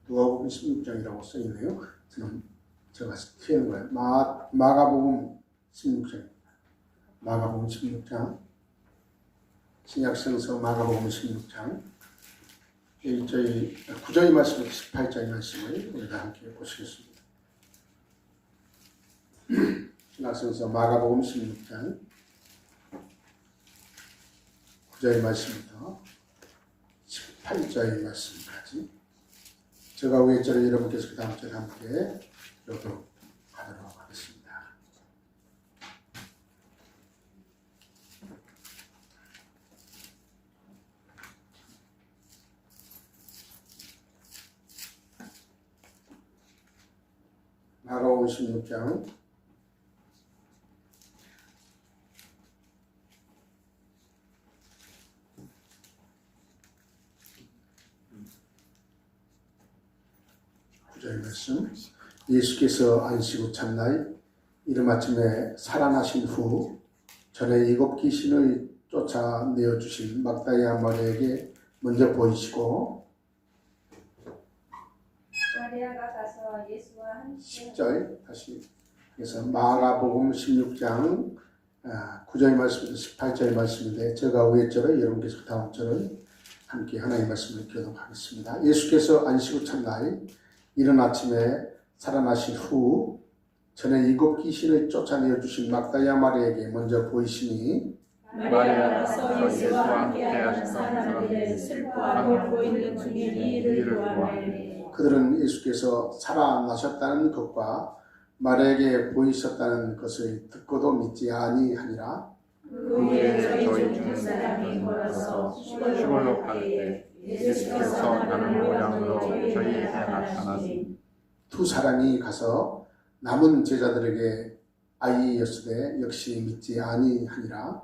누가복음 16장이라고 써 있네요. 저는 제가 튀는 거예요. 마가복음 16장입니다. 마가복음 16장. 신약성서 마가복음 16장. 저희 9절의 말씀부터 18절의 말씀을 우리가 함께 보시겠습니다. 신약성서 마가복음 16장 9절의 말씀부터 18절의 말씀까지 제가 위에 절에 여러분께서 그 다음 절에 함께 읽도록 하도록 하겠습니다. 마가복음 16장 9절 말씀. 예수께서 안식 후 첫날 이른 아침에 살아나신 후 전에 7 귀신을 쫓아내어 주신 막다야 마리아에게 먼저 보이시고 마리아가 가서 예수와 함께 10절 다시 그래서 마가복음 16장 9절의 말씀부터 18절의 말씀인데 제가 위에 절을 여러분께서 그 다음 절을 함께 하나님의 말씀을 교독하겠습니다. 예수께서 안식 후 첫날 이른 아침에 살아나신 후 전에 7 귀신을 쫓아내어 주신 막다야 마리아에게 먼저 보이시니 마리아가 예수와 함께하는 사람들의 슬퍼하고 보이는 중에 이 일을 보았나니 그들은 예수께서 살아나셨다는 것과 마리아에게 보이셨다는 것을 듣고도 믿지 아니하니라. 그 후에 저희 중 사람이 모여서 시골로 갈 때 예수께서 나는 모양으로 저희에게 나타나시니 두 사람이 가서 남은 제자들에게 아이였으되 역시 믿지 아니하니라.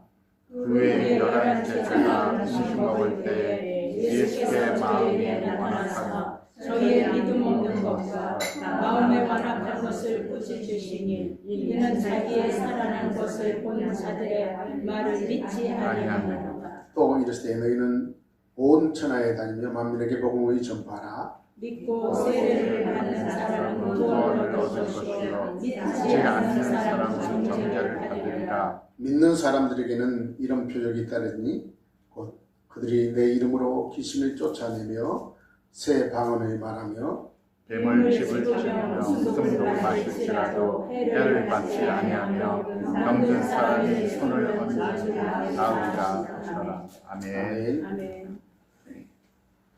그 후에 11 제자가 음식 먹을 때 예수께 마음이 완악하사 저희의 믿음 없는 것과 마음에 완악한 것을 고쳐주시니 이는 자기의 살아난 것을 본 자들의 말을 믿지 아니하니라. 또 이르시되 너희는 온 천하에 다니며 만민에게 복음을 전파하라. 믿고 세례를 받는 사람은 구원을 얻을 것이요 믿지 않는 사람은 정죄를 받으리라. 믿는 사람들에게는 이런 표적이 따르니 곧 그들이 내 이름으로 귀신을 쫓아내며 새 방언을 말하며 뱀을 집을 치며 숨도 마실지라도 해를 받지 아니하며 병든 사람이 손을 얹으면 나으리라 하시더라. 아멘. 아멘.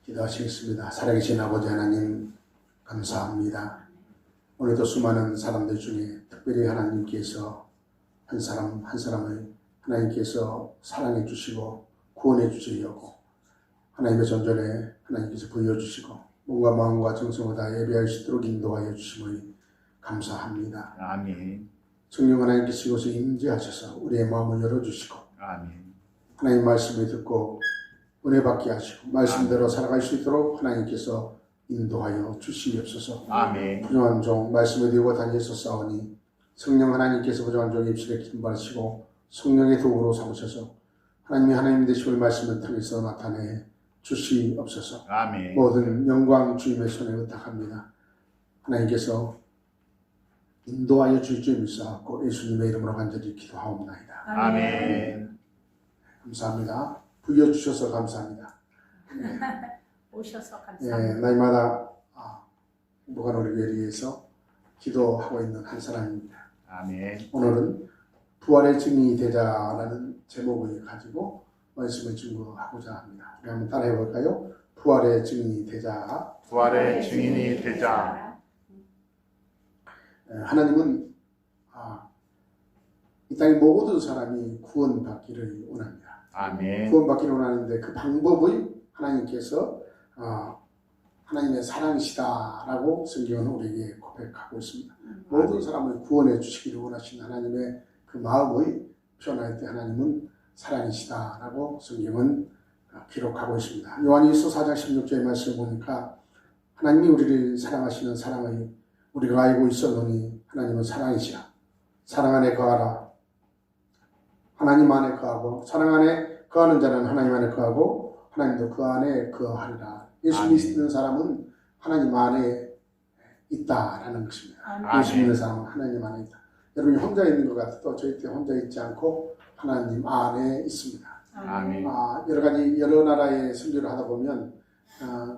기도하시겠습니다. 살아계신 아버지 하나님 감사합니다. 오늘도 수많은 사람들 중에 특별히 하나님께서 한 사람 한 사람을 하나님께서 사랑해 주시고 구원해 주시려고 하나님의 전전에 하나님께서 보여주시고 몸과 마음과 정성을 다 예배할 수 있도록 인도하여 주심을 감사합니다. 아멘. 성령 하나님께서 이곳에 임재하셔서 우리의 마음을 열어주시고 아멘. 하나님 말씀을 듣고 은혜 받게 하시고 말씀대로 살아갈 수 있도록 하나님께서 인도하여 주시옵소서. 아멘. 부정한 종 말씀을 들고 다니셔서 싸우니 성령 하나님께서 부정한 종 입술에 기름 바르시고 성령의 도구로 삼으셔서 하나님이 하나님 되심을 말씀을 통해서 나타내 주시옵소서. 아멘. 모든 영광 주님의 손에 의탁합니다. 하나님께서 인도하여 주실 줄 믿사옵고 예수님의 이름으로 간절히 기도하옵나이다. 아멘. 감사합니다. 부여주셔서 감사합니다. 오셔서 예, 감사합니다. 날마다 행복한 우리 교회를 위해서 기도하고 있는 한 사람입니다. 아멘. 오늘은 부활의 증인이 되자라는 제목을 가지고 말씀을 증거하고자 합니다. 우리 한번 따라해 볼까요? 부활의 증인이 되자. 부활의 증인이 되자. 하나님은 이 땅의 모든 사람이 구원받기를 원합니다. 아멘. 구원받기를 원하는데 그 방법을 하나님께서 하나님의 사랑이시다라고 성경은 우리에게 고백하고 있습니다. 모든 사람을 구원해 주시기를 원하신 하나님의 그 마음을 표현할 때 하나님은 사랑이시다라고 성경은 기록하고 있습니다. 요한일서 4장 16절의 말씀을 보니까 하나님이 우리를 사랑하시는 사랑을 우리가 알고 있었노니 하나님은 사랑이시라. 사랑 안에 거하라. 하나님 안에 거하고 사랑 안에 거하는 자는 하나님 안에 거하고 하나님도 그 안에 거하리라. 예수 믿는 사람은 하나님 안에 있다라는 것입니다. 아멘. 예수 믿는 사람은 하나님 안에 있다. 여러분이 혼자 있는 것 같아도 저희 때 혼자 있지 않고 하나님 안에 있습니다. 아멘. 여러 나라의 선교를 하다 보면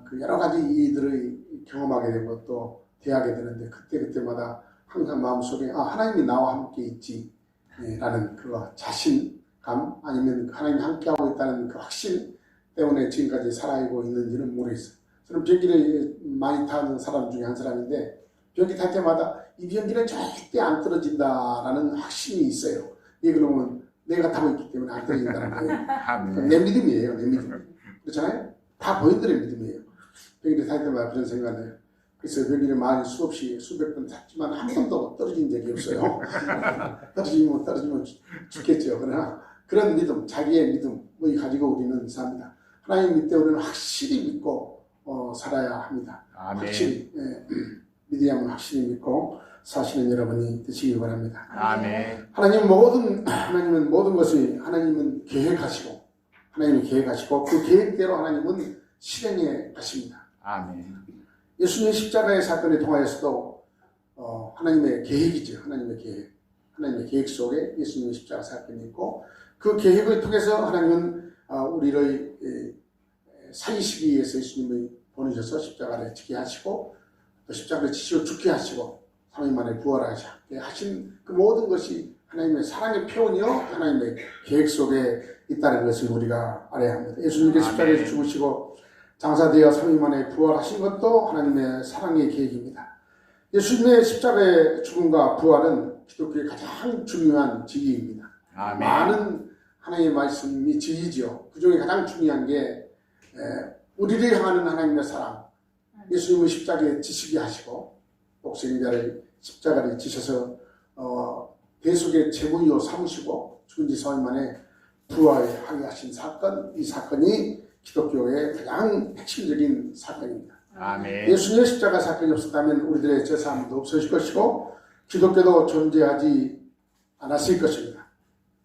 그 여러 가지 이들을 경험하게 되고 또 대하게 되는데 그때마다 항상 마음속에 하나님이 나와 함께 있지 라는 그 자신감 아니면 하나님이 함께하고 있다는 그 확신 때문에 지금까지 살아가고 있는지는 모르겠어요. 저는 비행기를 많이 타는 사람 중에 한 사람인데 비행기 탈 때마다 이 비행기는 절대 안 떨어진다라는 확신이 있어요. 이게 그러면 내가 타고 있기 때문에 안 떨어진다는 거예요. 아멘. 내 믿음이에요. 내 믿음. 그렇잖아요? 다 본인들의 믿음이에요. 비행기를 탈 때마다 그런 생각을 해요. 그래서 비행기를 많이 수백 번 탔지만 한 번도 떨어진 적이 없어요. 떨어지면 죽겠죠. 그러나 그런 믿음, 자기의 믿음을 가지고 우리는 삽니다. 하나님 믿때 우리는 확실히 믿고 살아야 합니다. 아멘. 확실히 믿어야만 확실히 믿고 사시는 여러분이 되시기 바랍니다. 아멘. 하나님은 모든 것을 하나님은 계획하시고 그 계획대로 하나님은 실행해 가십니다. 아멘. 예수님의 십자가의 사건을 통하여서도 하나님의 계획이죠. 하나님의 계획 속에 예수님의 십자가 사건이 있고 그 계획을 통해서 하나님은 우리를 살리시기 위해서 예수님을 보내셔서 십자가를 지게 하시고 또 십자가를 지시고 죽게 하시고 3일 만에 부활하게 하신 그 모든 것이 하나님의 사랑의 표현이요 하나님의 계획 속에 있다는 것을 우리가 알아야 합니다. 예수님께서 십자가에서 죽으시고 장사되어 3일 만에 부활하신 것도 하나님의 사랑의 계획입니다. 예수님의 십자가의 죽음과 부활은 기독교의 가장 중요한 직위입니다. 아멘. 많은 하나님의 말씀이 직위죠. 그 중에 가장 중요한 게 우리를 향하는 하나님의 사랑, 예수님을 십자가에 지시게 하시고 독생자를 십자가를 지셔서 대속의 제물로 삼으시고 죽은 지 4일 만에 부활하게 하신 사건, 이 사건이 기독교의 가장 핵심적인 사건입니다. 아멘. 예수님의 십자가 사건이 없었다면 우리들의 제사함도 없어질 것이고 기독교도 존재하지 않았을 것입니다.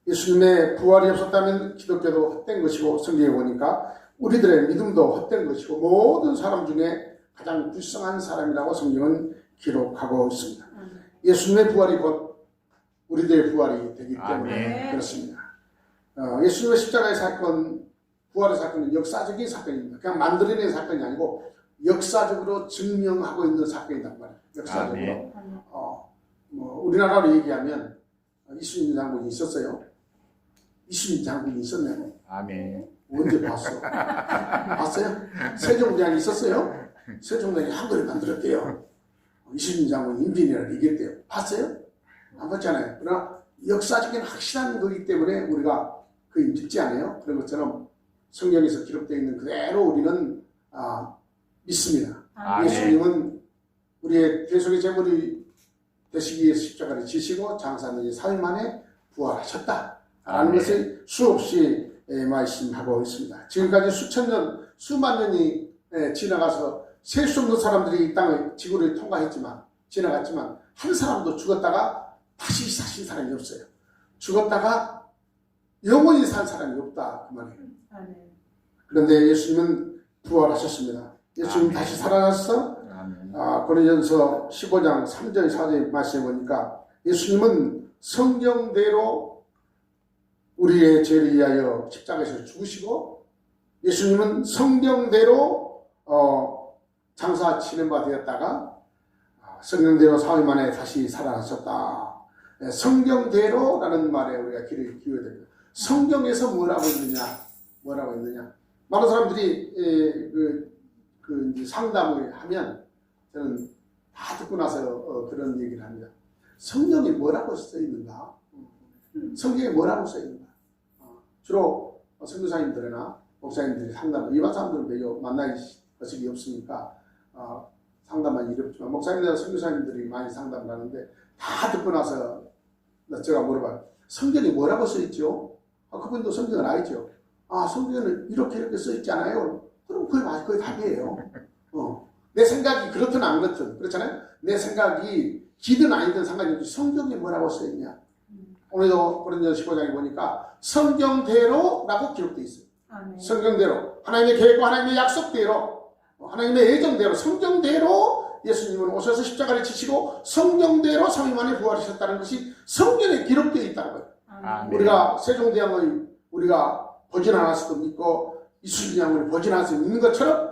예수님의 부활이 없었다면 기독교도 헛된 것이고 성경에 보니까 우리들의 믿음도 헛된 것이고 모든 사람 중에 가장 불쌍한 사람이라고 성경은 기록하고 있습니다. 예수님의 부활이 곧 우리들의 부활이 되기 때문에 아멘. 그렇습니다. 예수님의 십자가의 사건, 부활의 사건은 역사적인 사건입니다. 그냥 만들어낸 사건이 아니고 역사적으로 증명하고 있는 사건이란 말이에요. 역사적으로. 우리나라로 얘기하면 이순신 장군이 있었어요. 이순신 장군이 있었네요. 아멘. 언제 봤어? 봤어요? 세종대왕이 있었어요? 세종대왕이 한글을 만들었대요. 이순신 장군이 임진왜란을 이겼대요. 봤어요? 안 봤잖아요. 그러나 역사적인 확실한 거기 때문에 우리가 그 믿지 않아요? 그런 것처럼 성경에서 기록되어 있는 그대로 우리는 믿습니다. 아멘. 예수님은 우리의 대속의 제물이 되시기 위해서 십자가를 지시고 장사는 4일 만에 부활하셨다라는 아멘. 것을 수없이 말씀하고 있습니다. 지금까지 수천 년, 수만 년이 지나가서 셀 수 없는 사람들이 이 땅을, 지구를 지나갔지만 한 사람도 죽었다가 다시 사신 사람이 없어요. 죽었다가 영원히 산 사람이 없다 그 말이에요. 그런데 예수님은 부활하셨습니다. 예수님 아멘. 다시 살아나서 아멘. 고린도전서 15장 3절 4절 말씀해 보니까 예수님은 성경대로 우리의 죄를 위하여 십자가에서 죽으시고 예수님은 성경대로 장사 치는 바 되었다가 성경대로 4일 만에 다시 살아나셨다. 성경대로라는 말에 우리가 귀를 기울여야 됩니다. 성경에서 뭐라고 있느냐? 많은 사람들이 이제 상담을 하면 저는 다 듣고 나서 그런 얘기를 합니다. 성경에 뭐라고 써 있는가? 성경에 뭐라고 써 있는가? 주로 선교사님들이나 목사님들이 상담을, 일반 사람들은 매우 만날 것이 없으니까 상담만 일이 없지만 목사님들이나 선교사님들이 많이 상담을 하는데 다 듣고 나서 제가 물어봐요. 성경에 뭐라고 써 있죠? 그분도 성경을 알죠? 성경에는 이렇게 써 있지 않아요? 그럼 그게 답이에요. 내 생각이 그렇든 안 그렇든, 그렇잖아요? 내 생각이 기든 아니든 상관이 없지. 성경에 뭐라고 써 있냐? 오늘도 고린도전서 15장에 보니까 성경대로라고 기록되어 있어요. 성경대로. 하나님의 계획과 하나님의 약속대로 하나님의 예정대로 성경대로 예수님은 오셔서 십자가를 지시고 성경대로 3일 만에 부활하셨다는 것이 성경에 기록되어 있다는 거예요. 아멘. 우리가 세종대왕을 우리가 버진 않았어도 믿고 이순신 양을 버진 않았어도 믿는 것처럼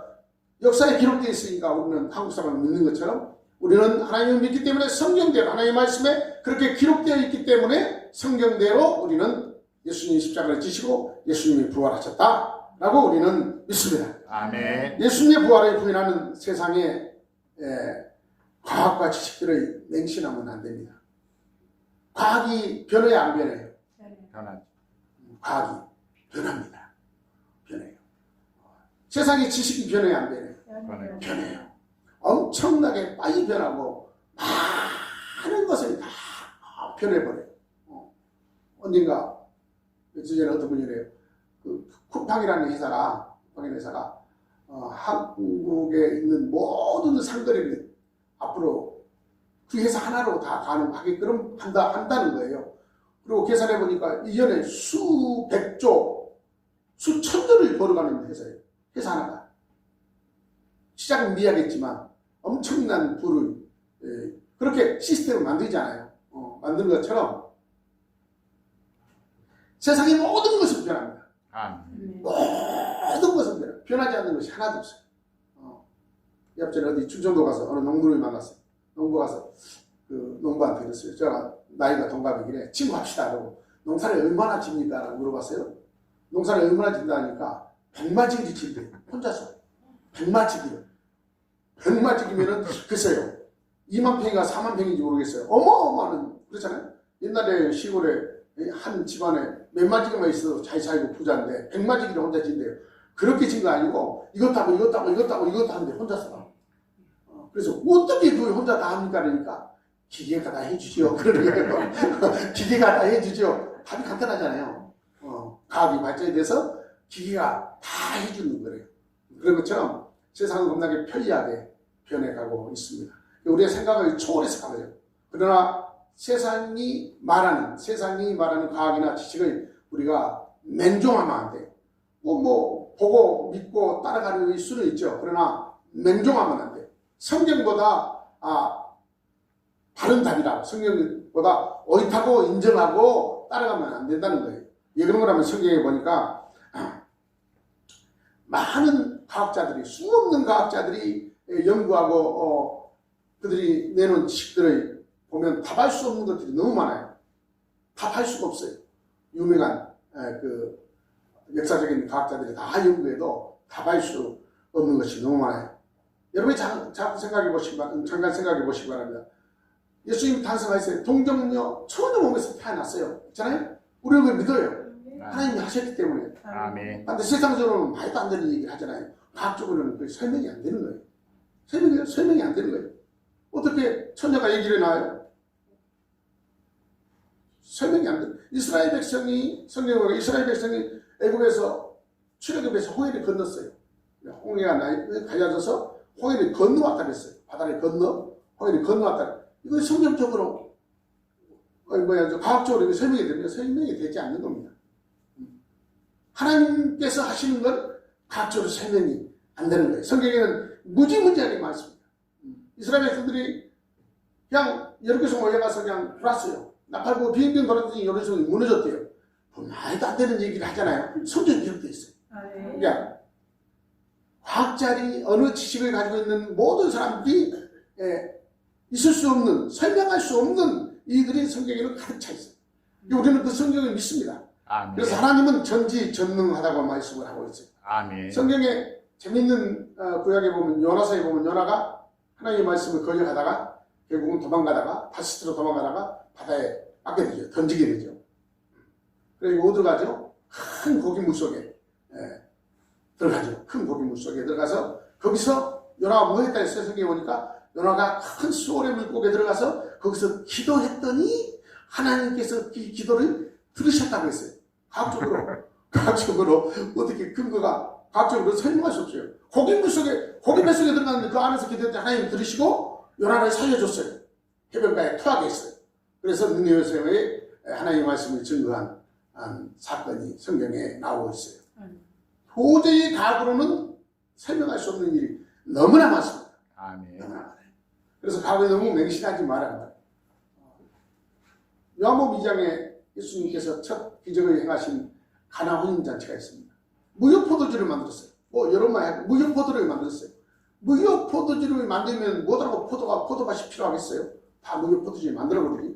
역사에 기록되어 있으니까 우리는 한국 사람을 믿는 것처럼 우리는 하나님을 믿기 때문에 성경대로 하나님의 말씀에 그렇게 기록되어 있기 때문에 성경대로 우리는 예수님이 십자가를 지시고 예수님이 부활하셨다라고 우리는 믿습니다. 아멘. 예수님의 부활을 부인하는 세상에 과학과 지식들을 맹신하면 안 됩니다. 과학이 변해요, 안 변해요? 변하죠. 과학이 변합니다. 변해요. 세상의 지식이 변해요, 안 변해요? 변해요. 엄청나게 빨리 변하고 많은 것을 다 변해버려요. 언젠가 며칠 전에 어떤 분이 이래요. 그 쿠팡이라는 회사가 한국에 있는 모든 상거래를 앞으로 그 회사 하나로 다 가능하게끔 한다는 거예요. 그리고 계산해 보니까 1년에 수백조, 수천조를 벌어가는 회사예요. 회사 하나가. 시작은 미약했지만 엄청난 부를 그렇게 시스템을 만들잖아요. 만드는 것처럼 세상의 모든 것은 변합니다. 아멘. 모든 것은 변하지 않는 것이 하나도 없어요. 옆전에 어디 충청도 가서 어느 농부를 만났어요. 농부 가서 그 농부한테 그랬어요. 제가 나이가 동갑이길래 친구 합시다 하고 농사를 얼마나 집니까? 라고 물어봤어요. 농사를 얼마나 진다 하니까 100마지기를 진대. 혼자서 100마지기를. 100마지기면은 글쎄요. 2만 평인가 4만 평인지 모르겠어요. 어마어마한 그렇잖아요. 옛날에 시골에 한 집안에 몇 마지기만 있어도 잘 살고 부자인데 100마지기를 혼자 진대요. 그렇게 진 거 아니고 이것도 하고 이것도 하고 이것도 하고 이것도 하는데 혼자서. 그래서 어떻게 그걸 혼자 다 합니까? 그러니까 기계가 다 해주죠. 그러는 거예요. 기계가 다 해주죠. 답이 간단하잖아요. 과학이 발전이 돼서 기계가 다 해주는 거예요. 그런 것처럼 세상은 겁나게 편리하게 변해가고 있습니다. 우리의 생각을 초월해서 가요. 그러나 세상이 말하는 과학이나 지식을 우리가 맹종하면 안 돼요. 뭐 보고 믿고 따라가는 수는 있죠. 그러나 맹종하면 안 돼요. 성경보다 바른 답이라 성경보다 옳다고 인정하고 따라가면 안 된다는 거예요. 왜 그런 거라면 성경에 보니까 많은 과학자들이 수없는 과학자들이 연구하고 그들이 내놓은 지식들을 보면 답할 수 없는 것들이 너무 많아요. 답할 수가 없어요. 유명한 그 역사적인 과학자들이 다 연구해도 답할 수 없는 것이 너무 많아요. 여러분이 잠깐 생각해 보시기 바랍니다. 예수님이 탄생하셨어요. 동정녀 처녀 몸에서 태어났어요. 있잖아요? 우리는 왜 믿어요? 하나님이 하셨기 때문에. 아멘. 그런데 세상적으로는 말도 안 되는 얘기를 하잖아요. 과학적으로는 그게 설명이 안 되는 거예요. 설명이 안 되는 거예요. 어떻게 처녀가 얘기를 나와요? 설명이 안 돼요. 이스라엘 백성이 애굽에서 출애굽해서 홍해를 건넜어요. 홍해가 갈라져서 홍해를 건너왔다 그랬어요. 바다를 건너 홍해를 건너왔다. 이거 성경적으로 과학적으로 설명이 됩니다. 설명이 되지 않는 겁니다. 하나님께서 하시는 건 과학적으로 설명이 안 되는 거예요. 성경에는 무지무지하게 많습니다. 이스라엘 백성들이 그냥 여리고에서 몰려가서 그냥 돌았어요. 나팔고 빙빙 돌았더니 여리고성이 무너졌대요. 말도 안 되는 얘기를 하잖아요. 성경에 기록되어 있어요. 그러니까 과학자리 어느 지식을 가지고 있는 모든 사람들이 있을 수 없는, 설명할 수 없는 이들이 성경에는 가득 차 있어요. 우리는 그 성경을 믿습니다. 아멘. 그래서 하나님은 전지전능하다고 말씀을 하고 있어요. 아멘. 성경에 재밌는 구약에 보면 요나서에 보면 요나가 하나님의 말씀을 거역하다가 결국은 도망가다가 다시스로 도망가다가 바다에 빠게 되죠. 던지게 되죠. 그리고 어디 들어가죠? 큰 고기물 속에 들어가죠. 큰 고기물 속에 들어가서 거기서 요나가 뭐 했다 했어요. 성경에 보니까 요나가 큰 수월의 물고기에 들어가서 거기서 기도했더니 하나님께서 그 기도를 들으셨다고 했어요. 과학적으로 어떻게 근거가 과학적으로 설명할 수 없어요. 고기 뱃속에 들어갔는데 그 안에서 기도했더니 하나님 들으시고 요나를 살려줬어요. 해변가에 토하게 했어요. 그래서 느니웨성의 하나님의 말씀을 증거한 사건이 성경에 나오고 있어요. 도저히 과학으로는 설명할 수 없는 일이 너무나 많습니다. 아멘. 너무나 많아요. 그래서 과거에 너무 맹신하지 말아야 요한복음 2장에 예수님께서 첫 기적을 행하신 가나 혼인잔치가 있습니다. 무효포도주를 만들었어요. 뭐 여러 말 하고 무효포도를 만들었어요. 무효포도주를 만들면 뭐라고 포도밭이 필요하겠어요? 다 무효포도주를 만들어버리니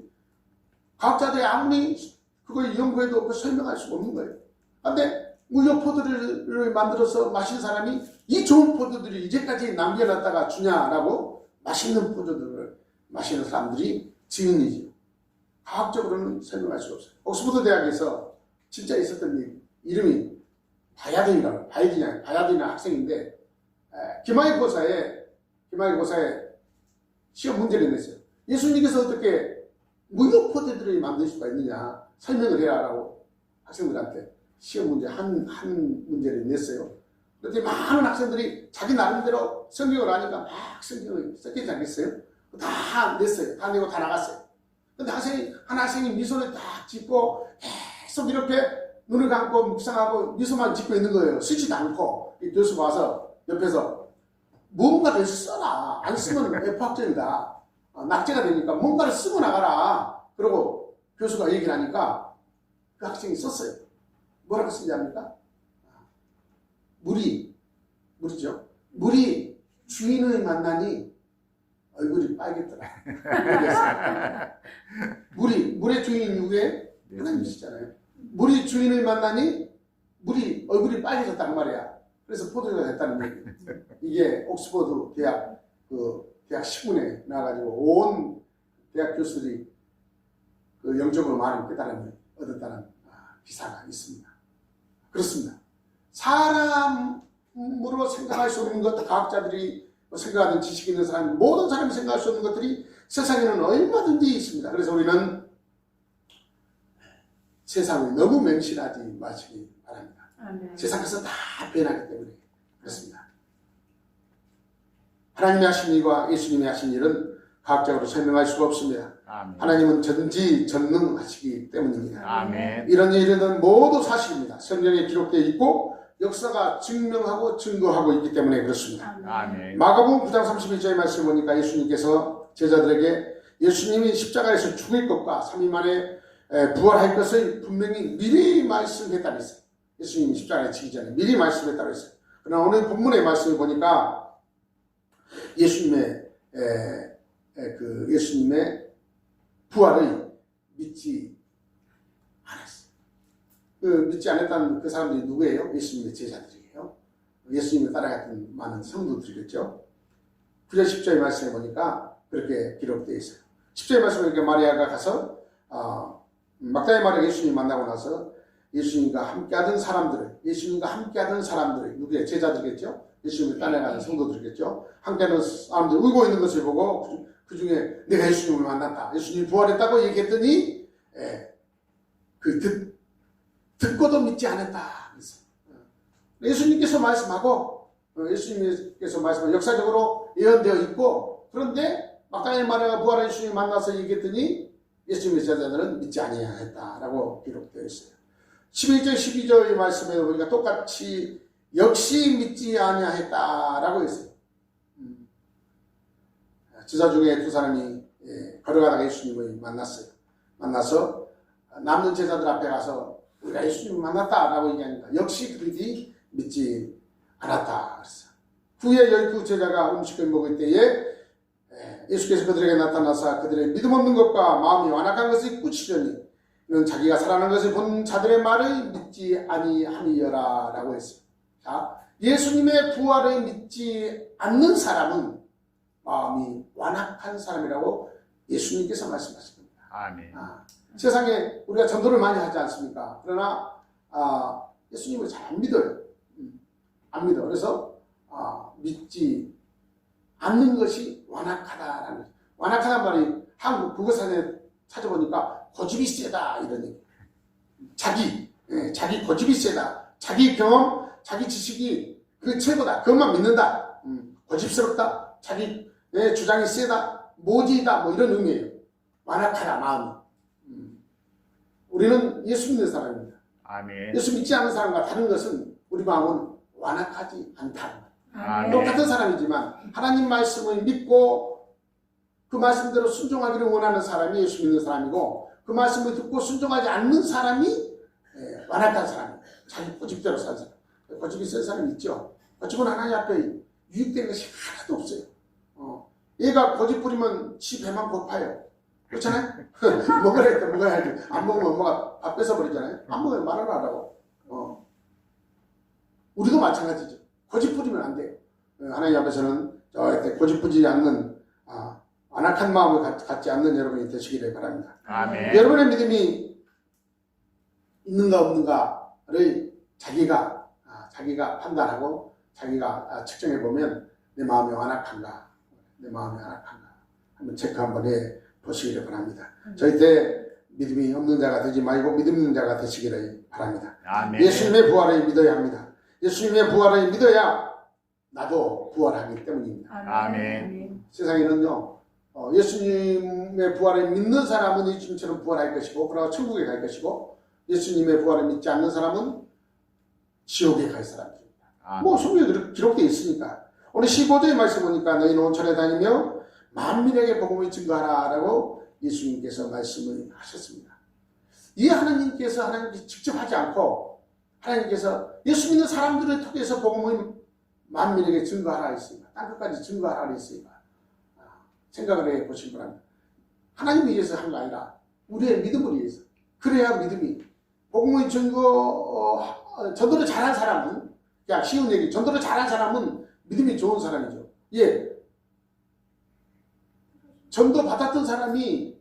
과학자들이 아무리 그걸 연구해도 그 설명할 수가 없는 거예요. 그런데 무효포도를 만들어서 마신 사람이 이 좋은 포도들을 이제까지 남겨놨다가 주냐라고 맛있는 포도들을 마시는 사람들이 증인이지요. 과학적으로는 설명할 수 없어요. 옥스퍼드 대학에서 진짜 있었던 일, 이름이 바야딘이라는 학생인데 기말고사에 시험 문제를 냈어요. 예수님께서 어떻게 무효포도들을 만들 수가 있느냐 설명을 해라라고 학생들한테 시험 문제 한 문제를 냈어요. 그런데 많은 학생들이 자기 나름대로 성경을 아니까 막 성경을 썼겠지 않겠어요? 다 냈어요. 다 내고 다 나갔어요. 근데 한 학생이 미소를 딱 짓고 계속 이렇게 눈을 감고 묵상하고 미소만 짓고 있는 거예요. 쓰지도 않고 이 교수가 와서 옆에서 뭔가를 써라. 안 쓰면 F학점이다. 낙제가 되니까 뭔가를 쓰고 나가라. 그러고 교수가 얘기를 하니까 그 학생이 썼어요. 뭐라고 쓰지 않습니까? 물이죠. 물이 주인을 만나니 얼굴이 빨개더라. 물의 주인이 누구예요? 하나님이시잖아요. 물이 주인을 만나니 물이 얼굴이 빨개졌단 말이야. 그래서 포도주가 됐다는 얘기예요. 이게 옥스퍼드 대학 대학 신문에 나와가지고 온 대학 교수들이 그 영적으로 많은 깨달음을 얻었다는 기사가 있습니다. 그렇습니다. 사람으로 생각할 수 없는 것, 과학자들이 생각하는 지식 있는 사람, 모든 사람이 생각할 수 없는 것들이 세상에는 얼마든지 있습니다. 그래서 우리는 세상을 너무 맹신하지 마시기 바랍니다. 아멘. 세상에서 다 변하기 때문에 그렇습니다. 하나님이 하신 일과 예수님이 하신 일은 과학적으로 설명할 수가 없습니다. 아멘. 하나님은 전지전능하시기 때문입니다. 아멘. 이런 일은 모두 사실입니다. 성경에 기록되어 있고 역사가 증명하고 증거하고 있기 때문에 그렇습니다. 아멘. 마가복음 9장 31절의 말씀을 보니까 예수님께서 제자들에게 예수님이 십자가에서 죽을 것과 3일 만에 부활할 것을 분명히 미리 말씀했다고 했어요. 예수님이 십자가에 지기 전에 미리 말씀했다고 했어요. 그러나 오늘 본문의 말씀을 보니까 예수님의 부활을 믿지 않았어요. 믿지 않았다는 그 사람들이 누구예요? 예수님의 제자들이에요. 예수님을 따라갔던 많은 성도들이겠죠. 9절 10절의 말씀에 보니까 그렇게 기록되어 있어요. 10절의 말씀에 보니까 마리아가 가서 막달라 마리아가 예수님 만나고 나서 예수님과 함께하던 사람들을 누구예요? 제자들이겠죠. 예수님을 따라가는 성도들이겠죠. 함께하는 사람들이 울고 있는 것을 보고 그 중에 내가 예수님을 만났다. 예수님이 부활했다고 얘기했더니 듣고도 믿지 않았다. 그래서 예수님께서 말씀하고 역사적으로 예언되어 있고 그런데 막달라 마리아가 부활한 예수님을 만나서 얘기했더니 예수님의 제자들은 믿지 아니하였다라고 기록되어 있어요. 11절 12절의 말씀에 보니까 똑같이 역시 믿지 아니하였다라고 했어요. 제자 중에 두 사람이 걸어가다가 예수님을 만나서 남는 제자들 앞에 가서 우리가 예수님을 만났다라고 얘기하니까 역시 그들이 믿지 않았다 그랬어요. 후에 12제자가 음식을 먹을 때에 예수께서 그들에게 나타나서 그들의 믿음 없는 것과 마음이 완악한 것을 꾸치려니 이는 자기가 살아난 것을 본 자들의 말을 믿지 아니함이여라 라고 했어요. 자, 예수님의 부활을 믿지 않는 사람은 마음이 완악한 사람이라고 예수님께서 말씀하십니다. 아멘. 세상에 우리가 전도를 많이 하지 않습니까? 그러나 예수님을 잘 안 믿어요. 안 믿어. 그래서 믿지 않는 것이 완악하다라는 거죠. 완악하다는 말이 한국 국어사전에 찾아보니까 고집이 세다 이런 얘기. 자기 고집이 세다. 자기 경험, 자기 지식이 그 최고다. 그것만 믿는다. 고집스럽다. 자기 주장이 세다. 모지다. 뭐 이런 의미예요. 완악하다 마음이. 우리는 예수 믿는 사람입니다. 아멘. 예수 믿지 않는 사람과 다른 것은 우리 마음은 완악하지 않다는 거예요. 아멘. 똑같은 사람이지만 하나님 말씀을 믿고 그 말씀대로 순종하기를 원하는 사람이 예수 믿는 사람이고 그 말씀을 듣고 순종하지 않는 사람이 완악한 사람이에요. 자기 고집대로 산 사람. 고집이 센 사람이 있죠. 고집은 하나님 앞에 유익되는 것이 하나도 없어요. 얘가 고집 부리면 지 배만 고파요. 그렇잖아요? 먹어야지. 안 먹으면 엄마가 밥 뺏어버리잖아요. 안 먹으면 말을 하라고. 우리도 마찬가지죠. 고집 부리면 안 돼요. 하나님 앞에서는 절대 고집 부리지 않는 완악한 마음을 갖지 않는 여러분이 되시기를 바랍니다. 아멘. 여러분의 믿음이 있는가 없는가를 자기가 판단하고 자기가 측정해 보면 내 마음이 완악한가 한번 체크 한번 해 보시기를 바랍니다. 저희 때 믿음이 없는 자가 되지 말고 믿음 있는 자가 되시기를 바랍니다. 아멘. 예수님의 부활을 믿어야 합니다. 예수님의 부활을 믿어야 나도 부활하기 때문입니다. 아멘. 세상에는요, 예수님의 부활을 믿는 사람은 예수님처럼 부활할 것이고, 그러나 천국에 갈 것이고, 예수님의 부활을 믿지 않는 사람은 지옥에 갈 사람입니다. 뭐 성경에 기록되어 있으니까. 오늘 15절의 말씀 보니까 너희는 온천에 다니며 만민에게 복음을 증거하라라고 예수님께서 말씀을 하셨습니다. 이 하나님께서 직접 하지 않고 하나님께서 예수 믿는 사람들을 통해서 복음을 만민에게 증거하라 했습니다. 땅끝까지 증거하라 했습니다. 생각을 해 보시기 바랍니다. 하나님을 위해서 한 거 아니라 우리의 믿음을 위해서. 그래야 믿음이 복음의 전도를 잘한 사람은 그냥 쉬운 얘기, 전도를 잘한 사람은 믿음이 좋은 사람이죠. 예. 전도 받았던 사람이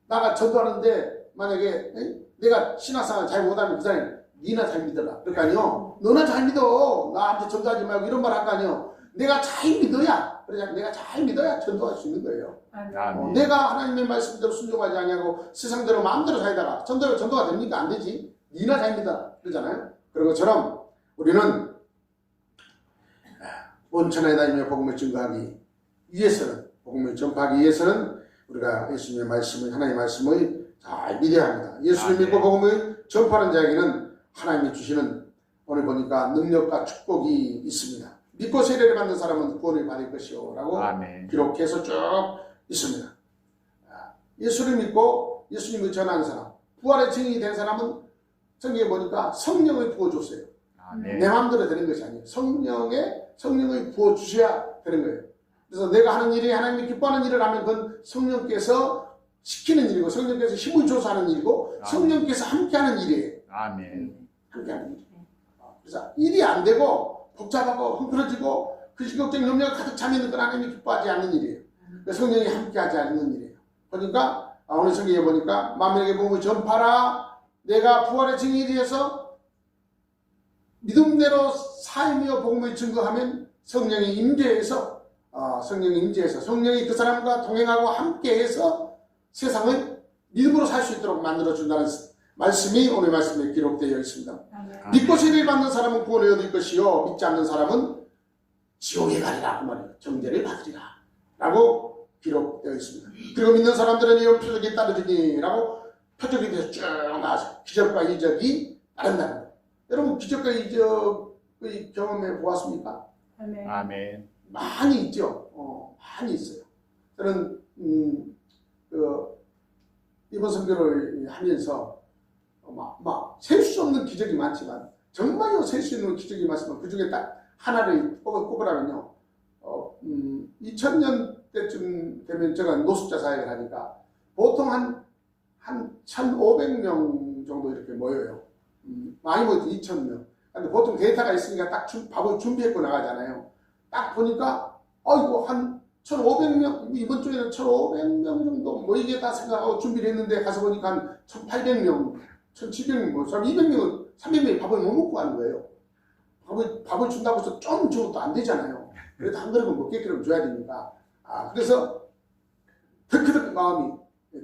나가 전도하는데 만약에 내가 신앙생활 잘 못하면 그 사람이 니나 잘 믿어라. 그럴 거 아니요. 너나 잘 믿어. 나한테 전도하지 말고 이런 말 할 거 아니요. 내가 잘 믿어야. 그러자 내가 잘 믿어야 전도할 수 있는 거예요. 내가 하나님의 말씀대로 순종하지 않냐고 세상대로 마음대로 살다가 전도가 됩니까? 안 되지. 니나 잘 믿어. 그러잖아요. 그런 것처럼 우리는 온천에 다니며 복음을 증거하기 위해서는 복음을 전파하기 위해서는 우리가 예수님의 말씀을 하나님의 말씀을 잘 믿어야 합니다. 예수님 믿고 복음을 전파하는 자에게는 하나님이 주시는 오늘 보니까 능력과 축복이 있습니다. 믿고 세례를 받는 사람은 구원을 받을 것이요 라고 기록해서 쭉 있습니다. 예수를 믿고 예수님을 전하는 사람, 부활의 증인이 된 사람은 성경에 보니까 성령을 부어줬어요. 내 마음대로 되는 것이 아니에요. 성령을 부어주셔야 되는 거예요. 그래서 내가 하는 일이 하나님이 기뻐하는 일을 하면 그건 성령께서 시키는 일이고 성령께서 힘을 줘서 하는 일이고 성령께서 함께하는 일이에요. 함께하는 일. 그래서 일이 안 되고 복잡하고 흥그러지고 걱정 염려가 가득 차 있는 건 하나님이 기뻐하지 않는 일이에요. 성령이 함께하지 않는 일이에요. 그러니까 오늘 성경에 보니까 만민에게 복음을 전파라. 내가 부활의 증인이 되어서 믿음대로 삶이여 복음을 증거하면 성령이 임재해서 성령이 그 사람과 동행하고 함께해서 세상을 믿음으로 살 수 있도록 만들어준다는 말씀이 오늘 말씀에 기록되어 있습니다. 믿고 세례를 받는 사람은 구원을 얻을 것이요 믿지 않는 사람은 지옥에 가리라. 그 말이에요. 정죄를 받으리라 라고 기록되어 있습니다. 그리고 믿는 사람들은 이런 표적이 따르더니 라고 표적에 대해서 쭉 나와서 기적과 이적이 따른다는 거예요. 여러분 기적과 이적의 경험해 보았습니까? 아멘. 많이 있죠. 많이 있어요. 저는 이번 선교를 하면서 셀 수 없는 기적이 많지만 정말로 셀 수 있는 기적이 많지만 그 중에 딱 하나를 꼽으라면요. 2000년 때쯤 되면 제가 노숙자 사역을 하니까 보통 한 1,500명 정도 이렇게 모여요. 많이 모여도 2,000명. 근데 보통 데이터가 있으니까 딱 밥을 준비했고 나가잖아요. 딱 보니까 한 1,500명, 이번 주에는 1,500명 정도 모이겠다 생각하고 준비를 했는데 가서 보니까 한 1,800명, 1,700명, 200명, 300명이 밥을 못 먹고 가는 거예요. 밥을 준다고 해서 좀 줘도 안 되잖아요. 그래도 한 그릇은 먹게끔 줘야 되니까. 그래서 덜커덕 마음이,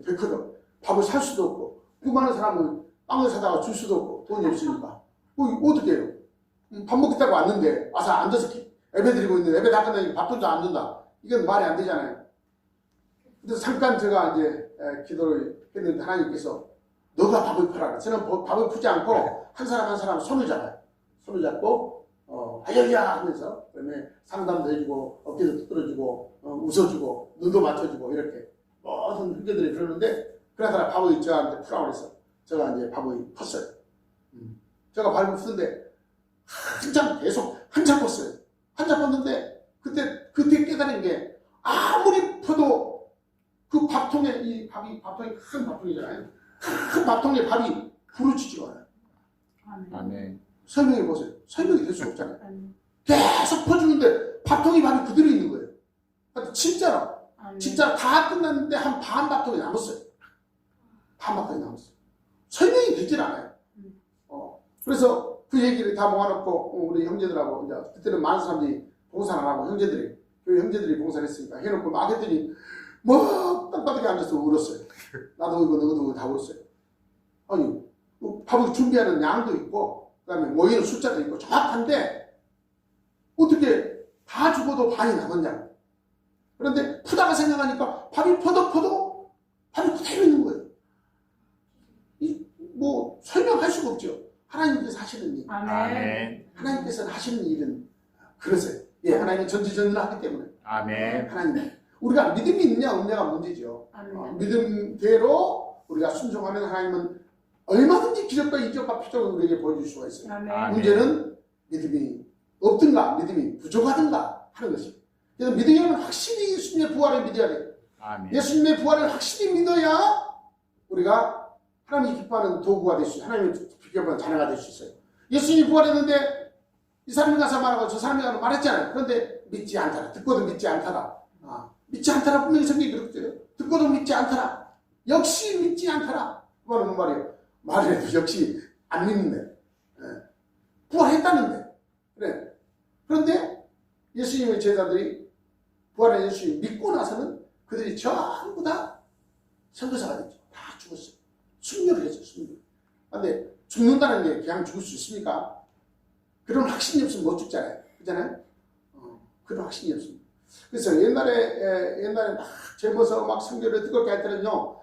덜커덕. 밥을 살 수도 없고, 그 많은 사람은 빵을 사다가 줄 수도 없고, 돈이 없으니까. 어떻게 해요? 밥 먹겠다고 왔는데, 와서 앉아서 예배 드리고 있는데, 예배 다 끝나니까 밥도 안 준다. 이건 말이 안 되잖아요. 그래서 잠깐 제가 이제 기도를 했는데, 하나님께서 너가 밥을 풀어라. 저는 밥을 푸지 않고, 한 사람 한 사람 손을 잡아요. 손을 잡고, 할렐루야 하면서 그다음에 상담도 해주고 어깨도 두드려주고 웃어주고 눈도 맞춰주고 이렇게 모든 형제들이 그러는데 그러다가 바보이 저한테 푸라고 그래서 제가 이제 바보이 폈어요. 제가 바보이 푸는데 한참 폈어요. 한참 폈는데 그때 깨달은 게 아무리 펴도 그 밥통에 이 밥통이 큰 밥통이잖아요. 큰 밥통에 밥이 부르치지가 않아요. 아멘. 설명해 보세요. 설명이 될 수 없잖아요. 계속 퍼주는데 밥통이 밥이 그대로 있는 거예요. 그러니까 진짜로 다 끝났는데 한 반 밥통이 남았어요. 반 밥통이 남았어요. 설명이 되질 않아요. 그래서 그 얘기를 다 모아놓고 우리 형제들하고 이제 그때는 많은 사람들이 봉사를 하고 교회 형제들이 봉사를 했으니까 해놓고 막 했더니 뭐 땅바닥에 앉아서 울었어요. 나도 울고 너도 다 울었어요. 아니 밥을 준비하는 양도 있고 그다음에 모이는 숫자도 있고 정확한데 어떻게 다 죽어도 반이 남았냐. 그런데 푸다가 생각하니까 밥이 퍼도 밥이 그대로 있는 거예요. 뭐 설명할 수가 없죠. 하나님께서 하시는 일. 아멘. 하나님께서 하시는 일은 그러세요. 예, 하나님은 전지전능하기 때문에. 아멘. 하나님. 우리가 믿음이 있느냐 없느냐가 문제죠. 믿음대로 우리가 순종하면 하나님은 얼마든지 기적과 이적과 표적을 우리에게 보여줄 수가 있어요. 아멘. 문제는 믿음이 없든가 믿음이 부족하든가 하는 것입니다. 그래서 믿으려면 확실히 예수님의 부활을 믿어야 돼요. 아멘. 예수님의 부활을 확실히 믿어야 우리가 하나님이 기뻐하는 도구가 될 수 있어요. 하나님이 기뻐하는 자녀가 될 수 있어요. 예수님이 부활했는데 이 사람이 가서 말하고 저 사람이 가서 말했잖아요. 그런데 믿지 않더라. 듣고도 믿지 않더라. 믿지 않더라. 분명히 성경이 그렇게 돼요. 듣고도 믿지 않더라. 역시 믿지 않더라. 그 말은 뭔 말이에요? 말을 해도 역시 안 믿는데. 부활했다는데. 그래. 그런데 예수님의 제자들이 부활한 예수님 믿고 나서는 그들이 전부 다 선교사가 됐죠. 다 죽었어요. 순교를 했어요. 순교. 그런데 죽는다는 게 그냥 죽을 수 있습니까? 그런 확신이 없으면 못 죽잖아요. 그렇잖아요? 그런 확신이 없습니다. 그래서 옛날에 막 젊어서 막 선교를 뜨겁게 할 때는요,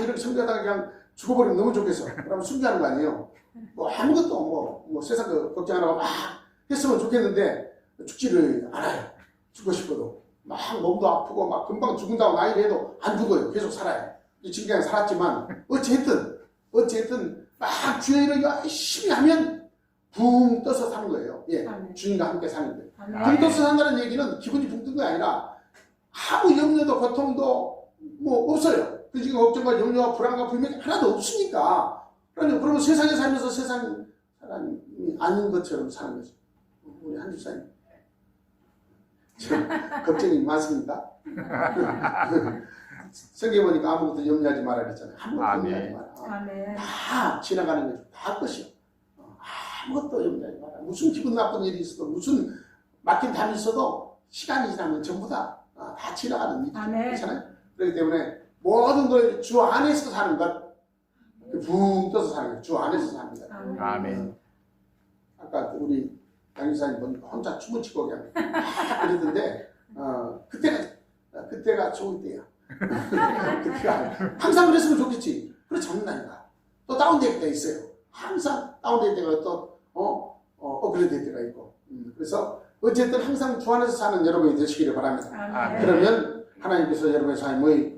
이렇게 선교하다가 그냥 죽어버리면 너무 좋겠어. 그러면 순교하는 거 아니에요. 뭐 아무것도 뭐 세상 거 걱정 안 하고 막 했으면 좋겠는데 죽지를 않아요. 죽고 싶어도. 막 몸도 아프고 막 금방 죽는다고 나이를 해도 안 죽어요. 계속 살아요. 지금 그냥 살았지만 어쨌든 막 주의 일을 열심히 하면 붕 떠서 사는 거예요. 예, 주님과 함께 사는 거예요. 붕 떠서 산다는 얘기는 기분이 붕 뜬 게 아니라 아무 염려도 고통도 뭐 없어요. 그 지금 걱정과 염려와 불안과 불명이 하나도 없으니까. 그러면 세상에 살면서 세상 사람이 아닌 것처럼 사는 거죠. 우리 한 집사님 걱정이 많습니다. 성경 보니까 아무것도 염려하지 말라 그랬잖아요. 아무것도 염려하지 마라. 다 지나가는 거죠. 다 끝이요. 아무것도 염려하지 마라. 무슨 기분 나쁜 일이 있어도 무슨 막힌 담이 있어도 시간이 지나면 전부 다 지나가는 일이죠. 그렇잖아요. 그렇기 때문에 모든 걸 주 안에서 사는 것, 붕 떠서 사는 것, 주 안에서 사는 것. 아멘. 아까 우리 양기사님 보니까 혼자 춤을 추고 그냥 그러던데 그때가 좋을 때야. 그때가 항상 그랬으면 좋겠지. 그렇지 않는다니까. 또 다운될 때가 있어요. 항상 다운될 때가 또 업그레이드 될 때가 있고. 그래서 어쨌든 항상 주 안에서 사는 여러분이 되시기를 바랍니다. 그러면 하나님께서 여러분의 삶의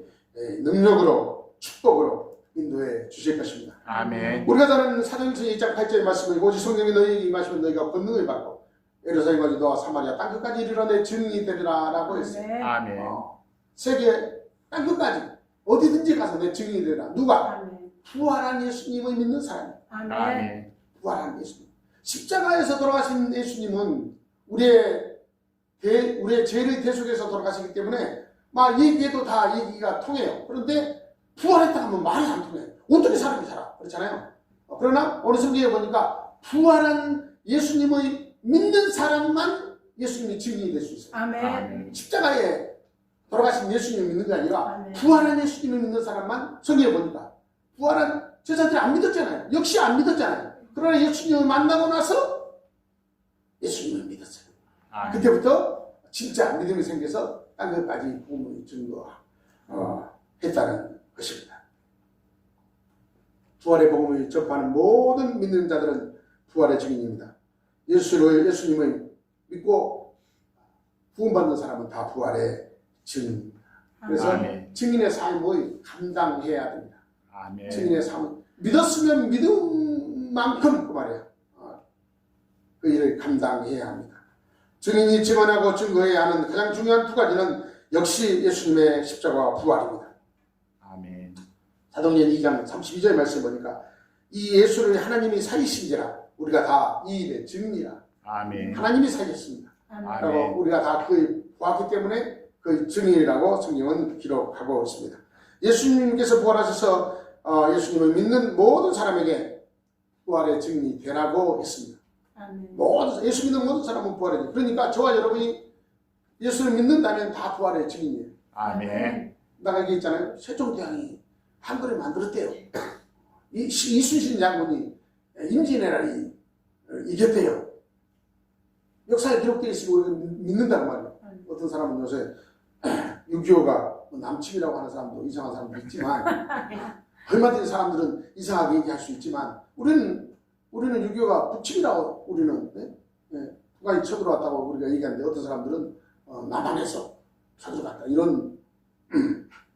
능력으로 축복으로 인도해 주실 것입니다. 아멘. 우리가 다른 사도행전 2장 8절의 말씀을 오직 성령이 너희에게 임하시면 너희가 권능을 받고 예루살렘과 유다와 사마리아 땅끝까지 이르러 내 증인이 되리라 라고 했어요. 아멘. 세계 땅끝까지 어디든지 가서 내 증인이 되리라. 누가? 부활한 예수님을 믿는 사람. 아멘. 부활한 예수님. 십자가에서 돌아가신 예수님은 우리의 죄를 대속해서 돌아가시기 때문에 막 얘기해도 다 얘기가 통해요. 그런데 부활했다 하면 말이 안 통해요. 어떻게 사람이 살아? 그렇잖아요. 그러나 어느 성경에 보니까 부활한 예수님의 믿는 사람만 예수님이 증인이 될 수 있어요. 아멘. 십자가에 돌아가신 예수님을 믿는 게 아니라 부활한 예수님을 믿는 사람만 성경에 보니까 부활한 제자들이 안 믿었잖아요. 역시 안 믿었잖아요. 그러나 예수님을 만나고 나서 예수님을 믿었어요. 그때부터 진짜 믿음이 생겨서 땅끝까지 복음을 증거했다는 것입니다. 부활의 복음을 접하는 모든 믿는 자들은 부활의 증인입니다. 예수님의 믿고 구원받는 사람은 다 부활의 증인. 그래서 아멘. 증인의 삶을 감당해야 됩니다. 아멘. 증인의 삶을 믿었으면 믿음만큼 그 말이에요. 그 일을 감당해야 합니다. 증인이 증언하고 증거해야 하는 가장 중요한 두 가지는 역시 예수님의 십자가와 부활입니다. 아멘. 사도행전 2장 32절 말씀 보니까 이 예수를 하나님이 살리신지라 우리가 다 이 일의 증인이라. 아멘. 하나님이 살렸습니다. 아멘. 라고 우리가 다 그 보았기 때문에 그 증인이라고 성경은 기록하고 있습니다. 예수님께서 부활하셔서 예수님을 믿는 모든 사람에게 부활의 증인이 되라고 했습니다. 모든 예수 믿는 모든 사람은 부활의 증인. 그러니까 저와 여러분이 예수를 믿는다면 다 부활의 증인이에요. 아멘. 내가 얘기했잖아요. 세종대왕이 한글을 만들었대요. 이순신 장군이 임진왜란이 이겼대요. 역사에 기록되어 있으고 믿는다고 말이에요. 어떤 사람은 요새 6.25가 남침이라고 하는 사람도 이상한 사람도 있지만 얼마든지 사람들은 이상하게 얘기할 수 있지만 우리는 6.25가 북침이라고 우리는 북한이 쳐들어왔다고 우리가 얘기하는데 어떤 사람들은 남한에서 쳐들어갔다 이런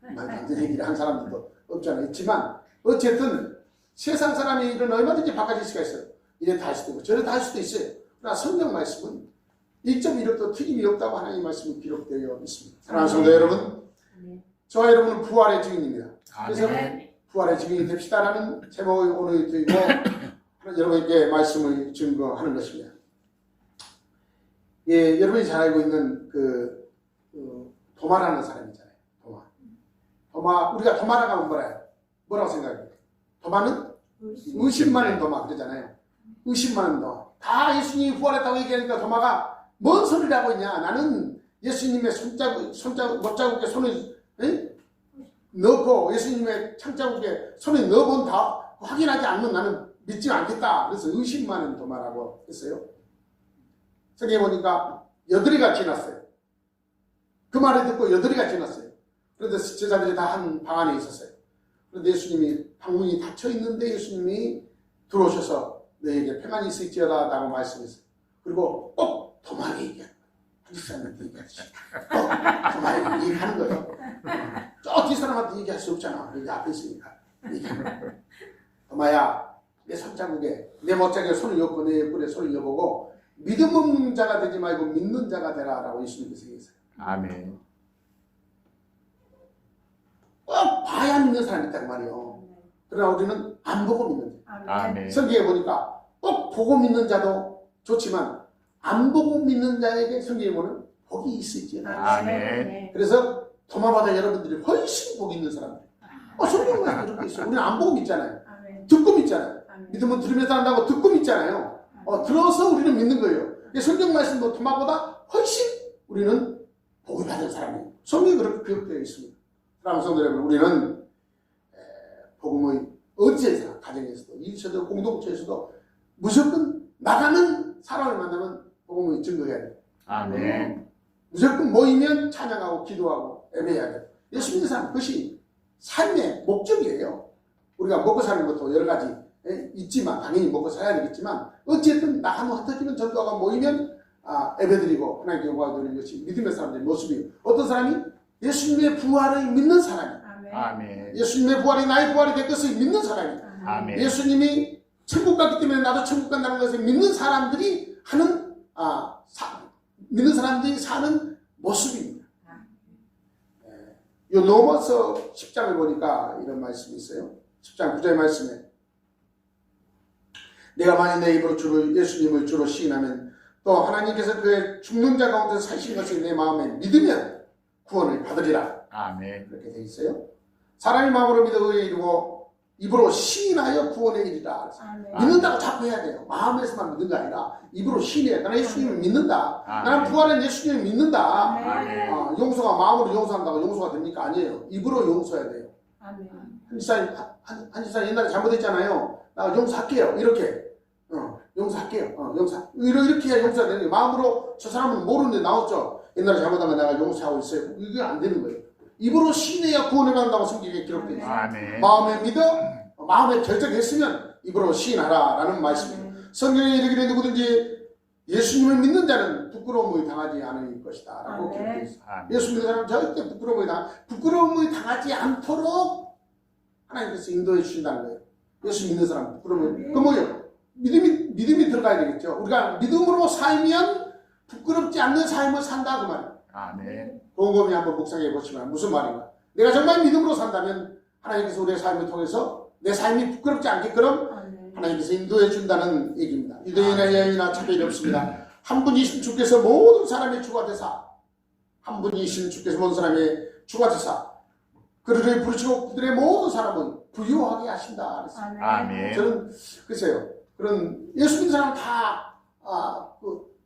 말도 안 되는 얘기를 한 사람들도 없잖아요. 있지만 어쨌든 세상 사람이 이런 얼마든지 바꿔질 수가 있어요. 이래 할 수도 있고 저래 할 수도 있어요. 그러나 성경 말씀은 1.1도 틀림이 없다고 하나님 말씀이 기록되어 있습니다. 사랑하는 성도 여러분, 저와 여러분은 부활의 증인입니다. 그래서 부활의 증인이 됩시다라는 제목을 오늘 드리고 여러분에게 말씀을 증거하는 것입니다. 예, 여러분이 잘 알고 있는 도마라는 사람 있잖아요. 도마. 우리가 도마라고 하면 뭐라고 생각해요? 도마는 의심 많은 도마 그러잖아요. 의심 많은 도마. 다 예수님이 부활했다고 얘기하니까 도마가 뭔 소리를 하고 있냐. 나는 예수님의 못자국에 손을 넣고 예수님의 창자국에 손을 넣어본 다 확인하지 않으면 나는 믿지 않겠다. 그래서 의심 많은 도마라고 했어요. 성경에 보니까 8이가 지났어요. 그 말을 듣고 8이가 지났어요. 그런데 제자들이 다 한 방 안에 있었어요. 그런데 예수님이 방문이 닫혀 있는데 예수님이 들어오셔서 너에게 평안이 있을지어다 라고 말씀했어요. 그리고 꼭 도마에게 얘기하는 거예요. 한사람한테 얘기하듯이 꼭 도마에게 얘기하는 거예요. 저 뒷사람한테 얘기할 수 없잖아. 여기 앞에 있으니까 얘기하는 거예요. 도마야, 내 손자국에 내 못자국에 손을 엮고 내 뿔에 손을 엮고 믿음 없는 자가 되지 말고 믿는 자가 되라 라고 예수님께서 얘기했어요. 아멘. 꼭 봐야 믿는 사람이 있단 말이에요. 그러나 우리는 안 보고 믿는 자. 아멘. 성경에 보니까 꼭 보고 믿는 자도 좋지만 안 보고 믿는 자에게 성경에 보면 복이 있을지어다. 아멘. 그래서 도마보다 여러분들이 훨씬 복이 있는 사람들. 성경에 이렇게 있어요. 우리는 안 보고 믿잖아요. 듣고 믿잖아요. 믿으면 들으면서 한다고 듣고 믿잖아요. 들어서 우리는 믿는 거예요. 성경 말씀도 도마보다 훨씬 우리는 복을 받은 사람이에요. 성경이 그렇게 기록되어 있습니다. 사랑하는 성도 여러분, 우리는 복음의 어디에서나 가정에서도 일처도 공동체에서도 무조건 나가는 사람을 만나면 복음을 증거해야 돼요. 아멘. 무조건 모이면 찬양하고 기도하고 예배해야 돼요. 예수 믿는 사람 그것이 삶의 목적이에요. 우리가 먹고 사는 것도 여러 가지 있지만 당연히 먹고 살아야 되겠지만 어쨌든 나가면 흩어지면 전도가 모이면 예배드리고 하나님께 영광을 드리는 것이 믿음의 사람들의 모습이에요. 어떤 사람이 예수님의 부활을 믿는 사람이 아멘. 예수님의 부활이 나의 부활이 될 것을 믿는 사람이 아멘. 예수님이 천국 갔기 때문에 나도 천국 간다는 것을 믿는 사람들이 하는 믿는 사람들이 사는 모습입니다. 이 로마서 10장을 보니까 이런 말씀이 있어요. 10장 9절 말씀에 내가 만일 내 입으로 예수님을 주로 시인하면 또 하나님께서 그의 죽는 자 가운데서 사신 것을 내 마음에 믿으면 구원을 받으리라. 아멘. 그렇게 되어 있어요. 사람이 마음으로 믿어 의에 이르고 입으로 시인하여 구원에 이르리라. 믿는다고 자꾸 해야 돼요. 마음에서만 믿는 게 아니라 입으로 시인해. 나는 예수님을 믿는다. 나는 부활한 예수님을 믿는다. 아멘. 용서가 마음으로 용서한다고 용서가 됩니까? 아니에요. 입으로 용서해야 돼요. 한 집사님 옛날에 잘못했잖아요. 나 용서할게요. 이렇게. 용서할게요. 이렇게 해야 용서가 되는 거예요. 마음으로 저 사람은 모르는데 나왔죠. 옛날에 잘못한 거 내가 용서하고 있어요. 이게 안 되는 거예요. 입으로 시인해야 구원을 받는다고 성경에 기록되어 있어요. 아멘. 마음에 믿어 마음에 결정했으면 입으로 시인하라 라는 말씀이에요. 성경에 이르기를 누구든지 예수님을 믿는 자는 부끄러움을 당하지 않을 것이다 라고 아멘. 기록되어 있어요. 아멘. 예수 믿는 사람은 절대 부끄러움을 당하지 않도록 하나님께서 인도해 주신다는 거예요. 예수 믿는 사람 부끄러움을. 그 뭐예요? 믿음이 들어가야 되겠죠. 우리가 믿음으로 살면 부끄럽지 않는 삶을 산다 그 말이에요. 아멘. 곰곰이 한번 묵상해 보시면 무슨 말인가? 내가 정말 믿음으로 산다면 하나님께서 우리의 삶을 통해서 내 삶이 부끄럽지 않게끔 아멘. 하나님께서 인도해 준다는 얘기입니다. 유대인이나 여인이나 차별이 없습니다. 한 분이신 주께서 모든 사람의 주가 되사, 한 분이신 주께서 모든 사람의 주가 되사 그들을 부르시고 그들의 모든 사람은 부유하게 하신다 그랬어요. 아멘. 저는 글쎄요, 그런 예수 믿는 사람은 다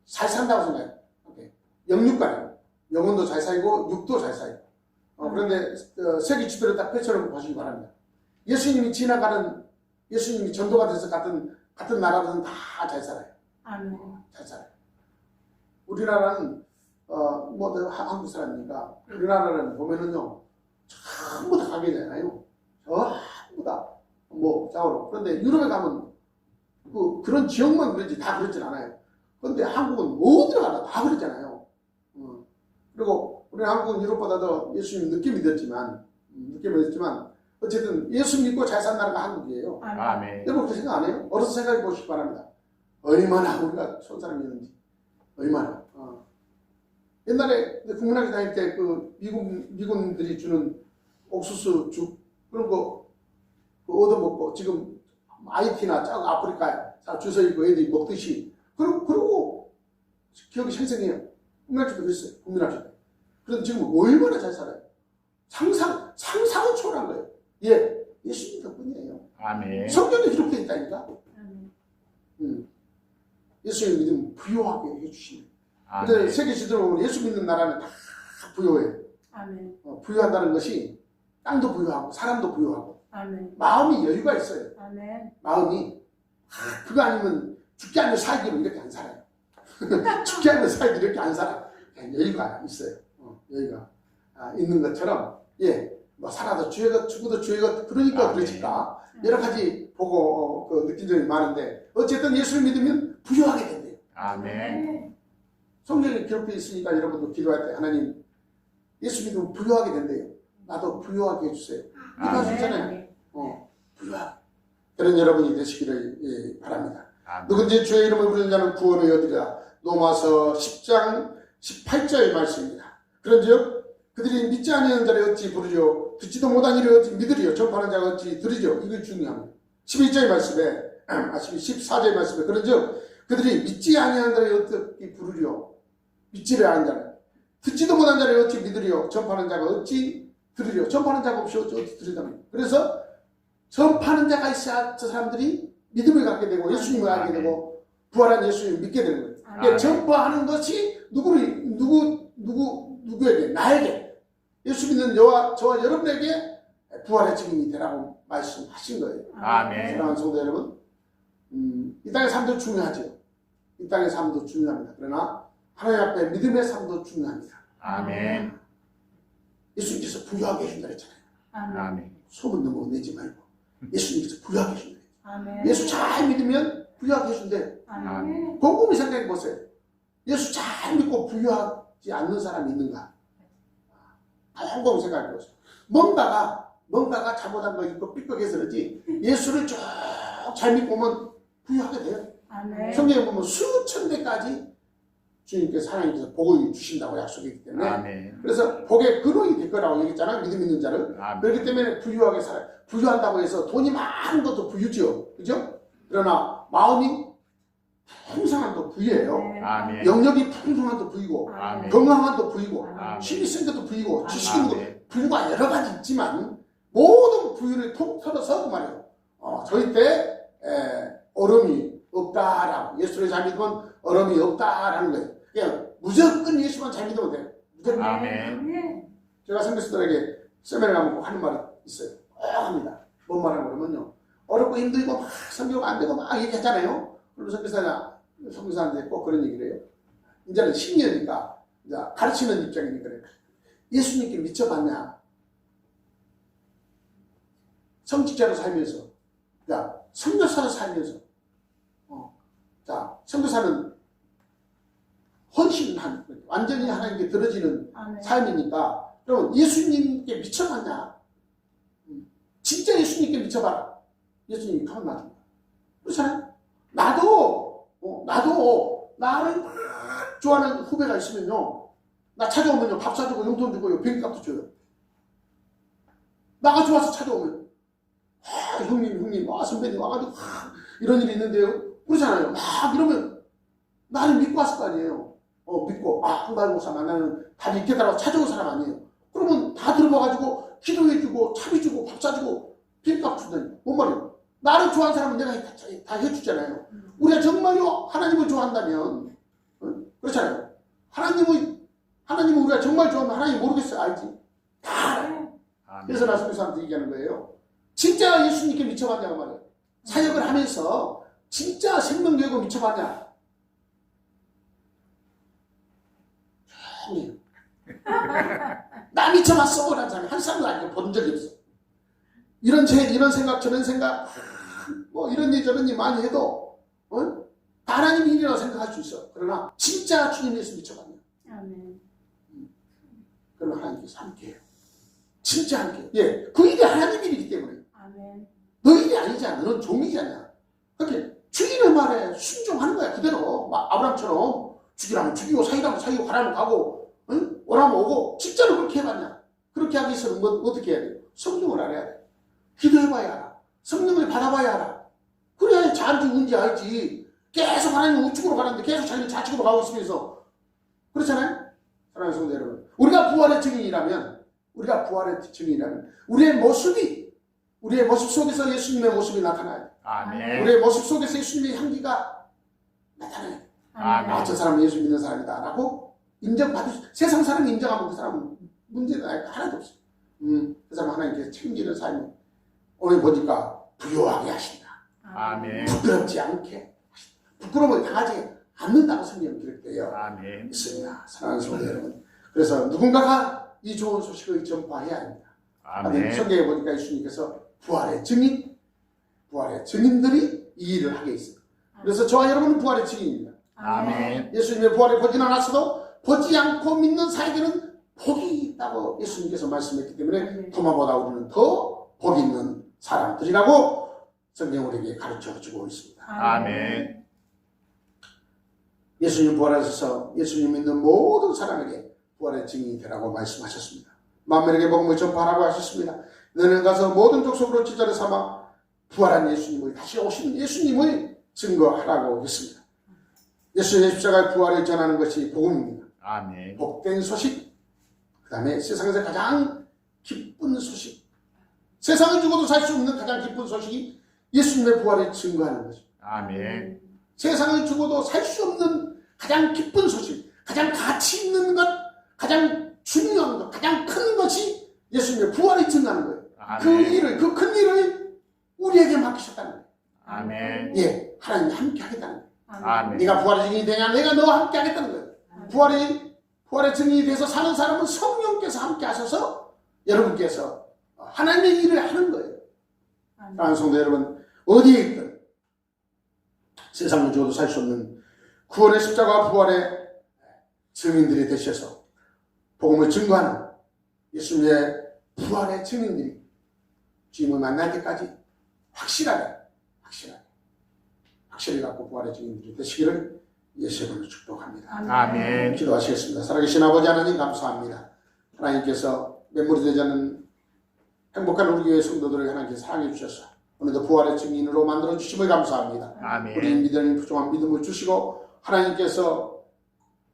잘 산다고 생각해요. 영육간에 영혼도 잘 살고 육도 잘 살고. 그런데 세계 지도를 딱 펼쳐놓고 보시기 바랍니다. 예수님이 전도가 돼서 같은 나라들은 다 잘 살아요. 아멘. 잘 살아요. 우리나라는 한국 사람이니까 우리나라는 보면은요 전부 다 가게잖아요. 전부 다 싸우러. 그런데 유럽에 가면 그런 지역만 그러지 다 그렇진 않아요. 그런데 한국은 모든 나라 다 그러잖아요. 그리고 우리 한국은 유럽보다 더 예수님 늦게 믿었지만 어쨌든 예수 믿고 잘 산 나라가 한국이에요. 아멘. 여러분 그렇게 생각 안 해요? 어려서 생각해 보시기 바랍니다. 얼마나 우리가 좋은 사람이었는지. 얼마나. 옛날에 국민학교 다닐 때 미군들이 주는 옥수수 죽 그런 거 얻어먹고 지금 IT나 저 아프리카에 줄 서 있고 애들이 먹듯이 그러고 기억이 생생해요. 국민학교도 그랬어요. 국민학교 때. 그런데 지금 얼마나 잘 살아요. 상상을 초월한 거예요. 예수님 덕분이에요. 아멘. 성경에 기록되어 있다니까. 아멘. 예수님 믿으면 부유하게 해주시네. 근데 아멘. 세계 지도로 보면 예수 믿는 나라는 다 부유해요. 아멘. 부유한다는 것이 땅도 부유하고 사람도 부유하고 아멘. 마음이 여유가 있어요. 아멘. 마음이 그거 아니면 죽지 않으면 살기로 이렇게 안 살아요. 죽지 않으면 살기 이렇게 안 살아. 여유가 있어요. 여유가 있는 것처럼 살아도 주의가 죽어도 주의가 그러니까 그러니까 여러 가지 보고 느낀 점이 많은데 어쨌든 예수를 믿으면 부유하게 된대요. 아멘. 성경에 기록되어 있으니까 여러분도 기도할 때 하나님 예수 믿으면 부유하게 된대요. 나도 부유하게 해주세요. 이거 할 수 있잖아요. 부유하게. 그런 여러분이 되시기를 바랍니다. 아멘. 누군지 주의 이름을 부르는 자는 구원을 얻으리라. 로마서 10장 18절의 말씀입니다. 그런즉 그들이 믿지 아니하는 자를 어찌 부르리요 듣지도 못한 이를 어찌 믿으리요 전파하는 자가 어찌 들으리요. 이게 중요합니다. 11절의 말씀에 14절의 말씀에 그런즉 그들이 믿지 아니하는 자를 어떻게 부르리요 믿지를 않은 자는 듣지도 못한 자를 어찌 믿으리요 전파하는 자가 어찌 들으리요. 전파하는 자가 없이 어찌 들으리요. 그래서 전파하는 자가 있어야 저 사람들이 믿음을 갖게 되고 예수님을 알게 되고 부활한 예수님을 믿게 되는 거예요. 그러니까 전파하는 것이 누구에게? 나에게. 예수 믿는 저와 여러분에게 부활의 증인이 되라고 말씀하신 거예요. 아멘. 사랑하는 성도 여러분, 이 땅의 삶도 중요하죠. 이 땅의 삶도 중요합니다. 그러나 하나님 앞에 믿음의 삶도 중요합니다. 아멘. 예수님께서 부유하게 해준다 했잖아요. 아멘. 소문 너무 내지 말고 예수님께서 부유하게 해준다. 아멘. 예수 잘 믿으면 부유하게 해준대. 아멘. 곰곰이 생각해 보세요. 예수 잘 믿고 부유하지 않는 사람이 있는가? 곰곰이 생각해 보세요. 뭔가가 잘못한 거 있고 삐걱해서 그렇지 예수를 쭉 잘 믿고 오면 부유하게 돼요. 아멘. 성경에 보면 수천 대까지 주님께서 하나님께서 복을 주신다고 약속했기 때문에 아멘. 그래서 복의 근원이 될 거라고 얘기했잖아요. 믿음 있는 자를. 아멘. 그렇기 때문에 부유하게 살아요. 부유한다고 해서 돈이 많은 것도 부유죠. 그죠? 그러나 마음이 풍성한 도 부유예요. 아멘. 영역이 풍성한 도 부유고 아멘. 건강한 도 부유고 아멘. 힘이 센 것도 부유고 지식 있는 것도 아멘. 부유가 여러 가지 있지만 모든 부유를 통틀어서 그 말이에요. 저희 때 얼음이 없다라고 예수를 잘 믿으면 얼음이 없다라는 거예요. 그냥 무조건 예수만 잘 믿으면 돼요. 무조건. 아멘. 제가 선교사들에게 세미나 가면 하는 말이 있어요. 합니다. 뭔 말하는 거냐면요. 어렵고 힘들고 막 성교가 안 되고 막 얘기하잖아요. 그리고 선교사한테 꼭 그런 얘기를 해요. 이제는 신이니까 이제 가르치는 입장이니까 그래. 예수님께 미쳐봤냐? 성직자로 살면서, 선교사로 살면서, 선교사는 헌신한 완전히 하나님께 들어지는 아멘. 삶이니까 여러분 예수님께 미쳐봤냐? 진짜 예수님께 미쳐봐라. 예수님이 가만 놔둔다. 그렇잖아요? 나도 나를 막 좋아하는 후배가 있으면요, 나 찾아오면요 밥 사주고 용돈 주고요 비행값도 줘요. 나가 좋아서 찾아오면 형님 선배님 와가지고 이런 일이 있는데요 그러잖아요. 막 이러면 나를 믿고 왔을 거 아니에요. 믿고 한가위 목사 만나면 답이 있겠다라고 찾아온 사람 아니에요. 그러면 다 들어봐가지고 기도해주고 차비주고 밥 사주고 비행값 주다니 뭔 말이에요. 나를 좋아하는 사람은 내가 다 해주잖아요. 우리가 정말로 하나님을 좋아한다면 그렇잖아요. 하나님을 우리가 정말 좋아하면 하나님 모르겠어요. 알지? 다 알아요. 그래서 나 선교사한테 얘기하는 거예요. 진짜 예수님께 미쳐봤냐고 말이에요. 사역을 하면서 진짜 생명교육을 미쳐봤냐? 조용히 나 미쳐봤어 라는 사람이 한 사람도 아니고 본 적이 없어. 이런 생각 저런 생각 뭐 이런 일 저런 일 많이 해도 다 하나님 일이라고 생각할 수 있어. 그러나 진짜 주님 예수 미쳐봤냐? 아멘. 그러면 하나님께서 함께해요. 진짜 함께. 예, 그 일이 하나님 일이기 때문에. 아멘. 너 일이 아니잖아. 너는 종이잖아. 그렇게 주인의 말에 순종하는 거야. 그대로 막 아브라함처럼 죽이라면 죽이고 사기라면 사기고 가라면 가고 오라면 오고 진짜로 그렇게 해봤냐? 그렇게 하기 위해서는 어떻게 해야 돼요? 성령을 알아야 돼. 기도해봐야 알아. 성령을 받아봐야 알아. 그래야 잘지 운지 알지. 계속 하나님 우측으로 가는데 계속 자기는 좌측으로 가고 있으면서 그렇잖아요? 사랑하는 성도 여러분, 우리가 부활의 증인이라면 우리의 모습 속에서 예수님의 모습이 나타나야 돼. 아멘. 우리의 모습 속에서 예수님의 향기가 나타나야 돼. 아멘. 저 사람은 예수 믿는 사람이다 라고 세상 사람이 인정하면 그 사람은 문제가 하나도 없어요. 그 사람 하나님께서 챙기는 삶을 오늘 보니까 부요하게 하신다. 아멘. 부끄럽지 않게 하신다. 부끄러움을 당하지 않는다고 성경은 기록되어 아멘. 있습니다. 사랑하는 성도 여러분, 그래서 누군가가 이 좋은 소식을 전파해야 합니다. 아멘. 성경에 보니까 예수님께서 부활의 증인들이 이 일을 하게 있습니다. 그래서 저와 여러분은 부활의 증인입니다. 아멘. 예수님의 부활을 보지는 않았어도 보지 않고 믿는 자에게는 복이 있다고 예수님께서 말씀했기 때문에 도마보다 우리는 더 복이 있는 사람들이라고 성경 우리에게 가르쳐주고 있습니다. 아멘. 예수님 부활하셔서 예수님 믿는 모든 사람에게 부활의 증인이 되라고 말씀하셨습니다. 만민에게 복음을 전파하라고 하셨습니다. 너는 가서 모든 족속으로 지자를 삼아 부활한 예수님을 다시 오시는 예수님을 증거하라고 했습니다. 예수님의 십자가의 부활을 전하는 것이 복음입니다. 아멘. 복된 소식, 그 다음에 세상에서 가장 기쁜 소식, 세상을 죽어도 살 수 없는 가장 기쁜 소식이 예수님의 부활을 증거하는 것입니다. 아멘. 세상을 죽어도 살 수 없는 가장 기쁜 소식, 가장 가치 있는 것, 가장 중요한 것, 가장 큰 것이 예수님의 부활을 증거하는 거예요. 아멘. 그 큰 일을 우리에게 맡기셨다는 거예요. 아멘. 예, 하나님이 함께 하겠다는 거예요. 아멘. 네가 부활의 증인이 되냐? 내가 너와 함께 하겠다는 거예요. 부활의 증인이 돼서 사는 사람은 성령께서 함께 하셔서 여러분께서 하나님의 일을 하는 거예요. 사랑하는 성도 여러분, 어디에 있든 세상을 죽어도 살 수 없는 구원의 십자가와 부활의 증인들이 되셔서 복음을 증거하는 예수님의 부활의 증인들이 주님을 만날 때까지 확실히 갖고 부활의 증인들이 되시기를 예수님으로 축복합니다. 아멘. 기도하시겠습니다. 살아계신 아버지 하나님 감사합니다. 하나님께서 메모리 되지 않는 행복한 우리 교회 성도들을 하나님께서 사랑해 주셔서 오늘도 부활의 증인으로 만들어 주심을 감사합니다. 아멘. 우리 믿음이 부족한 믿음을 주시고 하나님께서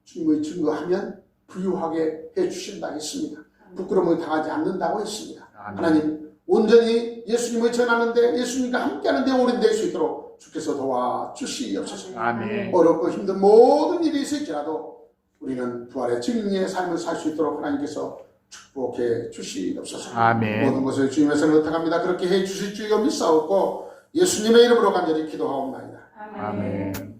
주님을 증거하면 부유하게 해주신다 했습니다. 부끄러움을 당하지 않는다고 했습니다. 아멘. 하나님 온전히 예수님을 전하는데 예수님과 함께하는 데 오랜될 수 있도록 주께서 도와주시옵소서. 아멘. 어렵고 힘든 모든 일이 있을지라도 우리는 부활의 증인의 삶을 살 수 있도록 하나님께서 축복해 주시옵소서. 아멘. 모든 것을 주님에서 의탁합니다. 그렇게 해 주실 줄 믿사옵고 예수님의 이름으로 간절히 기도하옵나이다. 아멘.